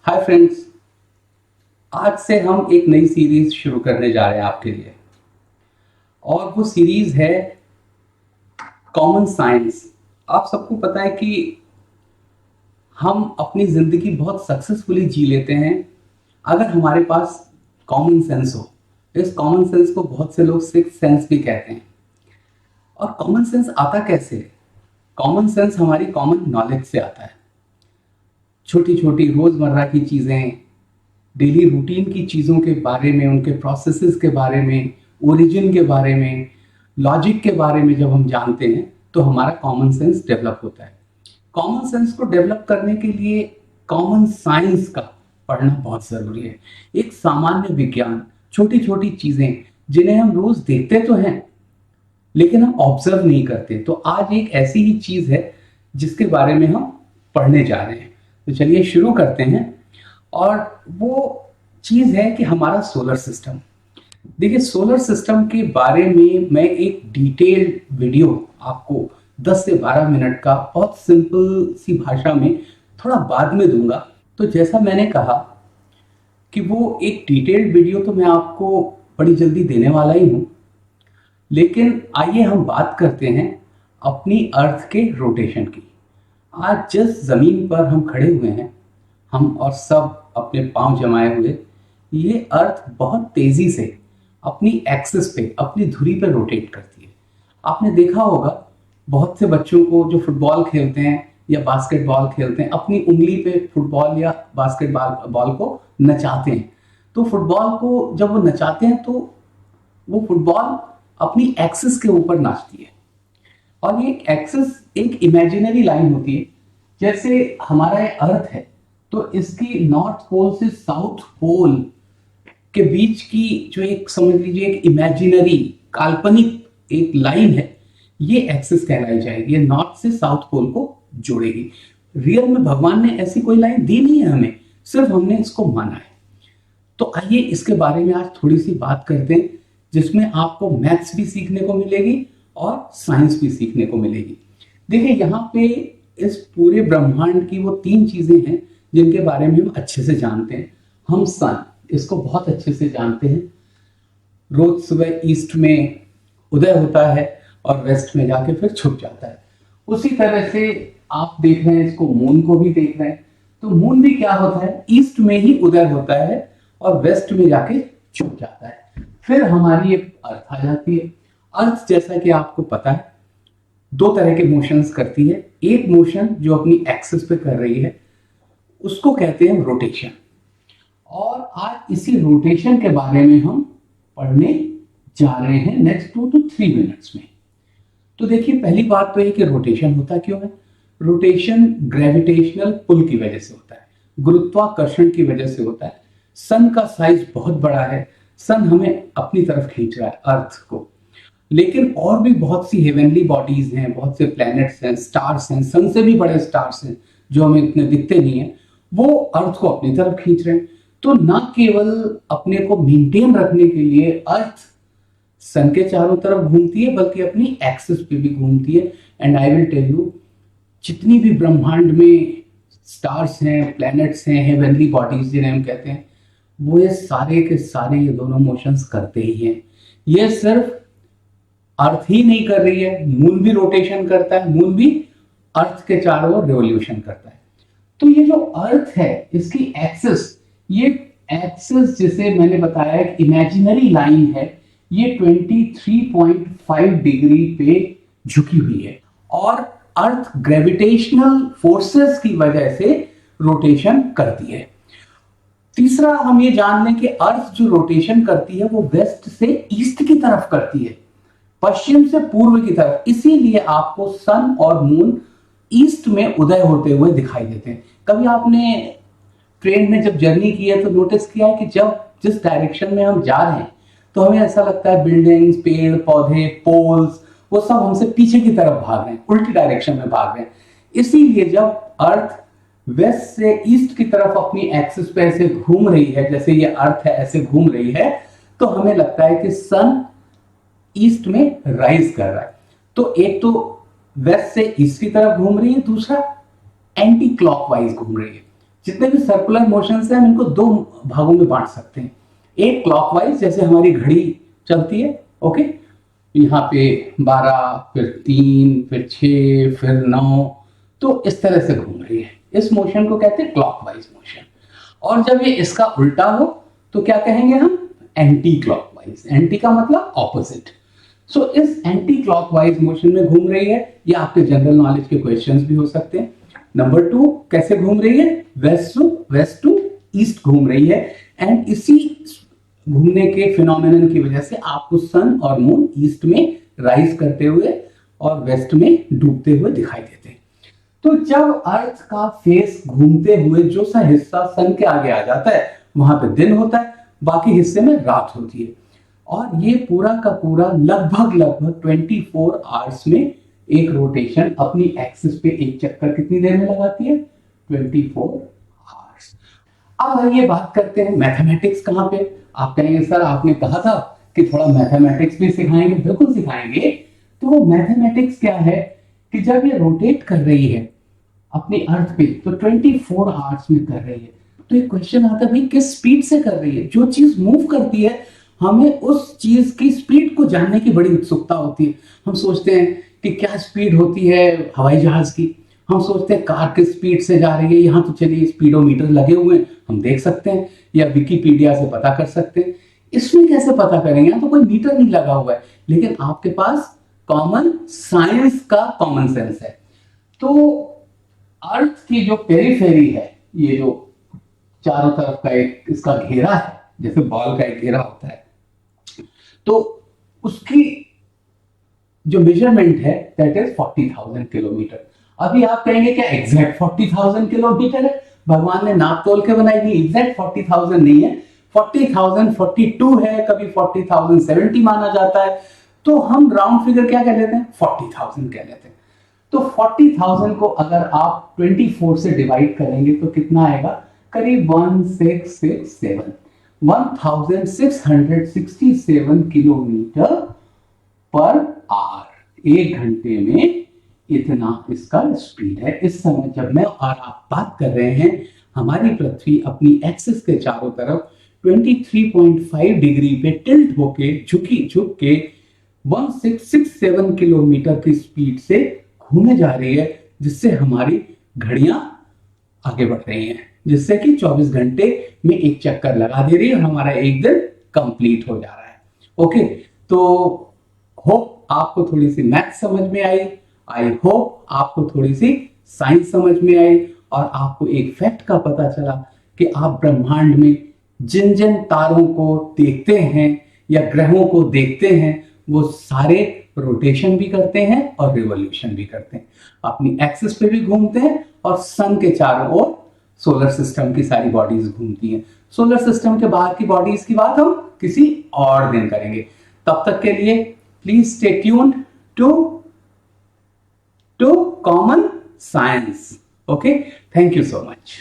Hi friends. आज से हम एक नई सीरीज शुरू करने जा रहे हैं आपके लिए। और वो सीरीज है कॉमन साइंस। आप सबको पता है कि हम अपनी जिंदगी बहुत सक्सेसफुली जी लेते हैं अगर हमारे पास कॉमन सेंस हो। इस कॉमन सेंस को बहुत से लोग सिक्स सेंस भी कहते हैं। और कॉमन सेंस आता कैसे है? कॉमन सेंस हमारी कॉमन नॉलेज से आता है। छोटी छोटी रोजमर्रा की चीजें, डेली रूटीन की चीज़ों के बारे में, उनके प्रोसेसेस के बारे में, ओरिजिन के बारे में, लॉजिक के बारे में जब हम जानते हैं तो हमारा कॉमन सेंस डेवलप होता है। कॉमन सेंस को डेवलप करने के लिए कॉमन साइंस का पढ़ना बहुत ज़रूरी है। एक सामान्य विज्ञान, छोटी छोटी चीज़ें जिन्हें हम रोज देखते तो हैं लेकिन हम ऑब्जर्व नहीं करते। तो आज एक ऐसी ही चीज़ है जिसके बारे में हम पढ़ने जा रहे हैं। तो चलिए शुरू करते हैं। और वो चीज है कि हमारा सोलर सिस्टम। देखिए, सोलर सिस्टम के बारे में मैं एक डिटेल्ड वीडियो आपको 10 से 12 मिनट का बहुत सिंपल सी भाषा में थोड़ा बाद में दूंगा। तो जैसा मैंने कहा कि वो एक डिटेल्ड वीडियो तो मैं आपको बड़ी जल्दी देने वाला ही हूं। लेकिन आइए हम बात करते हैं अपनी अर्थ के रोटेशन की। आज जिस जमीन पर हम खड़े हुए हैं, हम और सब अपने पांव जमाए हुए, ये अर्थ बहुत तेजी से अपनी एक्सिस पे, अपनी धुरी पे रोटेट करती है। आपने देखा होगा बहुत से बच्चों को जो फुटबॉल खेलते हैं या बास्केटबॉल खेलते हैं, अपनी उंगली पे फुटबॉल या बास्केटबॉल बॉल को नचाते हैं। तो फुटबॉल को जब वो नचाते हैं तो वो फुटबॉल अपनी एक्सिस के ऊपर नाचती है। और ये एक्सिस एक इमेजिनरी लाइन होती है। जैसे हमारा ये अर्थ है तो इसकी नॉर्थ पोल से साउथ पोल के बीच की जो एक, समझ लीजिए, एक इमेजिनरी, काल्पनिक एक लाइन है, ये एक्सिस कहलाई जाएगी। ये नॉर्थ से साउथ पोल को जोड़ेगी। रियल में भगवान ने ऐसी कोई लाइन दी नहीं है हमें, सिर्फ हमने इसको माना है। तो आइए इसके बारे में आज थोड़ी सी बात करते हैं, जिसमें आपको मैथ्स भी सीखने को मिलेगी और साइंस भी सीखने को मिलेगी। देखिए, यहाँ पे इस पूरे ब्रह्मांड की वो तीन चीजें हैं जिनके बारे में हम अच्छे से जानते हैं। हम सन, इसको बहुत अच्छे से जानते हैं। रोज सुबह ईस्ट में उदय होता है और वेस्ट में जाके फिर छुप जाता है। उसी तरह से आप देख रहे हैं इसको, मून को भी देख रहे हैं। तो मून भी क्या होता है, ईस्ट में ही उदय होता है और वेस्ट में जाके छुप जाता है। फिर हमारी ये अर्थ आ जाती है। अर्थ, जैसा कि आपको पता है, दो तरह के मोशंस करती है। एक मोशन जो अपनी एक्सिस पे कर रही है उसको कहते हैं रोटेशन। और आज इसी रोटेशन के बारे में हम पढ़ने जा रहे हैं नेक्स्ट 2 to 3 मिनट्स में। तो देखिए, पहली बात तो है कि रोटेशन होता क्यों है। रोटेशन ग्रेविटेशनल पुल की वजह से होता है, गुरुत्वाकर्षण की वजह से होता है। सन का साइज बहुत बड़ा है, सन हमें अपनी तरफ खींच रहा है, अर्थ को। लेकिन और भी बहुत सी हेवनली बॉडीज हैं, बहुत से प्लैनेट्स हैं, स्टार्स हैं, सन से भी बड़े स्टार्स हैं जो हमें इतने दिखते नहीं हैं, वो अर्थ को अपनी तरफ खींच रहे हैं। तो ना केवल अपने को मेंटेन रखने के लिए अर्थ सन के चारों तरफ घूमती है, बल्कि अपनी एक्सिस पे भी घूमती है। And I will tell you, जितनी भी ब्रह्मांड में स्टार्स हैं, प्लैनेट्स हैं, हेवनली बॉडीज जिन्हें हम कहते हैं, वो ये सारे के सारे ये दोनों मोशंस करते ही हैं। ये सिर्फ अर्थ ही नहीं कर रही है, मून भी रोटेशन करता है, मून भी अर्थ के चारों ओर रिवॉल्यूशन करता है। तो ये जो अर्थ है, इसकी एक्सिस, ये एक्सिस जिसे मैंने बताया एक इमेजिनरी लाइन है, ये 23.5 डिग्री पे झुकी हुई है। और अर्थ ग्रेविटेशनल फोर्सेस की वजह से रोटेशन करती है। तीसरा, हम ये जान लें कि अर्थ जो रोटेशन करती है वो वेस्ट से ईस्ट की तरफ करती है, पश्चिम से पूर्व की तरफ। इसीलिए आपको सन और मून ईस्ट में उदय होते हुए दिखाई देते हैं। कभी आपने ट्रेन में जब जर्नी की है तो नोटिस किया है कि जब जिस डायरेक्शन में हम जा रहे हैं तो हमें ऐसा लगता है बिल्डिंग्स, पेड़ पौधे, पोल्स, वो सब हमसे पीछे की तरफ भाग रहे हैं, उल्टी डायरेक्शन में भाग रहे हैं। इसीलिए जब अर्थ वेस्ट से ईस्ट की तरफ अपनी एक्सिस पे ऐसे घूम रही है, जैसे ये अर्थ है ऐसे घूम रही है, तो हमें लगता है कि सन ईस्ट में राइज कर रहा है। तो एक तो वेस्ट से ईस्ट की तरफ घूम रही है, दूसरा एंटी क्लॉकवाइज घूम रही है। जितने भी सर्कुलर मोशंस हैं हम इनको दो भागों में बांट सकते हैं। एक क्लॉकवाइज, जैसे हमारी घड़ी चलती है, ओके, यहाँ पे 12, फिर 3, फिर 6, फिर 9, तो इस तरह से घूम रही है। इस मोशन को कहते हैं क्लॉकवाइज मोशन। और जब ये इसका उल्टा हो तो क्या कहेंगे हम? Anti clockwise. एंटी का मतलब ऑपोजिट। सो इस एंटी क्लॉकवाइज मोशन में घूम रही है। ये आपके जनरल नॉलेज के क्वेश्चंस भी हो सकते हैं। नंबर 2, कैसे घूम रही है? वेस्ट टू ईस्ट घूम रही है। एंड इसी घूमने के फिनोमेनन की वजह से आपको सन और मून ईस्ट में राइज करते हुए और वेस्ट में डूबते हुए दिखाई देते हैं। तो जब अर्थ का फेस घूमते हुए जो सा हिस्सा सन के आगे आ जाता है वहां पे दिन होता है, बाकी हिस्से में रात होती है। और ये पूरा का पूरा लगभग 24 आवर्स में एक रोटेशन अपनी एक्सिस पे एक चक्कर कितनी देर में लगाती है? 24 आवर्स। अब आइए बात करते हैं मैथमेटिक्स कहाँ पे। आप कहेंगे सर आपने कहा था कि थोड़ा मैथमेटिक्स भी सिखाएंगे। बिल्कुल सिखाएंगे। तो वो मैथमेटिक्स क्या है कि जब ये रोटेट कर रही है अपनी अर्थ पे तो 24 आवर्स में कर रही है, तो एक क्वेश्चन आता है भाई किस स्पीड से कर रही है? जो चीज मूव करती है हमें उस चीज की स्पीड को जानने की बड़ी उत्सुकता होती है। हम सोचते हैं कि क्या स्पीड होती है हवाई जहाज की, हम सोचते हैं कार किस स्पीड से जा रही है। यहाँ तो चलिए स्पीडोमीटर लगे हुए हैं, हम देख सकते हैं, या विकिपीडिया से पता कर सकते हैं। इसमें कैसे पता करेंगे? यहाँ तो कोई मीटर नहीं लगा हुआ है, लेकिन आपके पास कॉमन साइंस का कॉमन सेंस है। तो अर्थ की जो पेरिफेरी है, ये जो चारों तरफ का एक इसका घेरा है, जैसे बॉल का एक घेरा होता है, तो उसकी जो मेजरमेंट है दैट इज 40,000 किलोमीटर। अभी आप कहेंगे क्या एग्जैक्ट 40,000 किलोमीटर है? भगवान ने नाप तोल के बनाई नहीं, एग्जैक्ट 40,000 नहीं है। 40,042 है, कभी 40,070 माना जाता है। तो हम राउंड फिगर क्या कह लेते हैं? 40,000 कह लेते हैं। तो 40,000 को अगर आप 24 से डिवाइड करेंगे तो कितना आएगा? करीब 1667 किलोमीटर पर आवर। एक घंटे में इतना इसका स्पीड है। इस समय जब मैं और आप बात कर रहे हैं, हमारी पृथ्वी अपनी एक्सिस के चारों तरफ 23.5 डिग्री पे टिल्ट होके झुक के 1667 किलोमीटर की स्पीड से घूमे जा रही है, जिससे हमारी घड़ियां आगे बढ़ रही हैं, जिससे कि 24 घंटे में एक चक्कर लगा दे रही है और हमारा एक दिन कंप्लीट हो जा रहा है। ओके, तो होप आपको थोड़ी सी मैथ समझ में आई। आई होप आपको थोड़ी सी साइंस समझ में आई और आपको एक फैक्ट का पता चला कि आप ब्रह्मांड में जिन जिन तारों को देखते हैं या ग्रहों को देखते हैं वो सारे रोटेशन भी करते हैं और रिवॉल्यूशन भी करते हैं, अपनी एक्सिस पे भी घूमते हैं और सन के चारों ओर सोलर सिस्टम की सारी बॉडीज घूमती हैं। सोलर सिस्टम के बाहर की बॉडीज की बात हम किसी और दिन करेंगे। तब तक के लिए please stay tuned to common science. Okay, thank you so much.